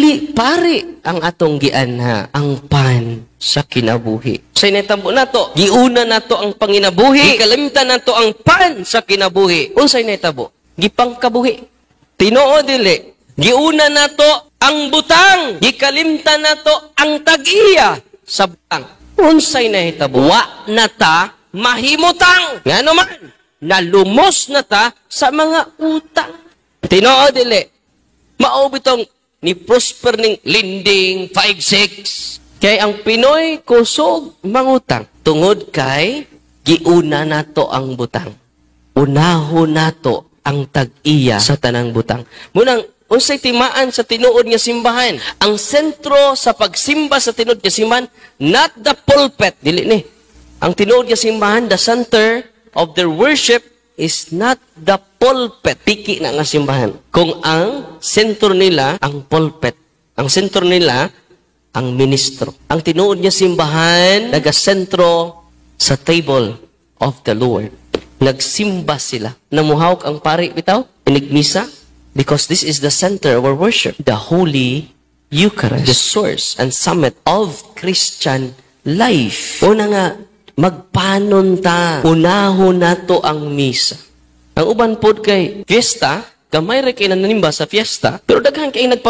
Dili pare ang atong gianha ang pan sa kinabuhi. Sa inetabo nato, giuna nato ang panginabuhi, gikalimtan nato ang pan sa kinabuhi. Unsay netabo? Gipangkabuhi. Tinoo dili, giuna nato ang butang, gikalimtan nato ang tag-iya sa butang. Unsay nahitabo? Wa na ta mahimutang. Ngano man, nalumos na ta sa mga utang. Tinoo dili, mao bitong ni prosper ning lending 5-6. Kay ang Pinoy kusog mangutang. Tungod kay giuna nato ang butang. Unahon nato ang tag-iya sa tanang butang. Munang unsay timaan sa tinuod nga simbahan. Ang sentro sa pagsimba sa tinuod nga simbahan, not the pulpit. Dili ni. Ang tinuod nga simbahan, the center of their worship is not the pulpit. Piki na nga simbahan. Kung ang sentro nila, ang pulpit. Ang sentro nila, ang ministro. Ang tinuod niya simbahan, nagasentro sa table of the Lord. Nagsimba sila. Namuhawak ang pari, bitaw, inigmisa, because this is the center of our worship. The Holy Eucharist, the source and summit of Christian life. Una nga, magpanon ta. Unahon nato ang misa. Ang uban pod kay fiesta, gamay ra kay nanimba sa fiesta, pero daghan kay nagpamisa.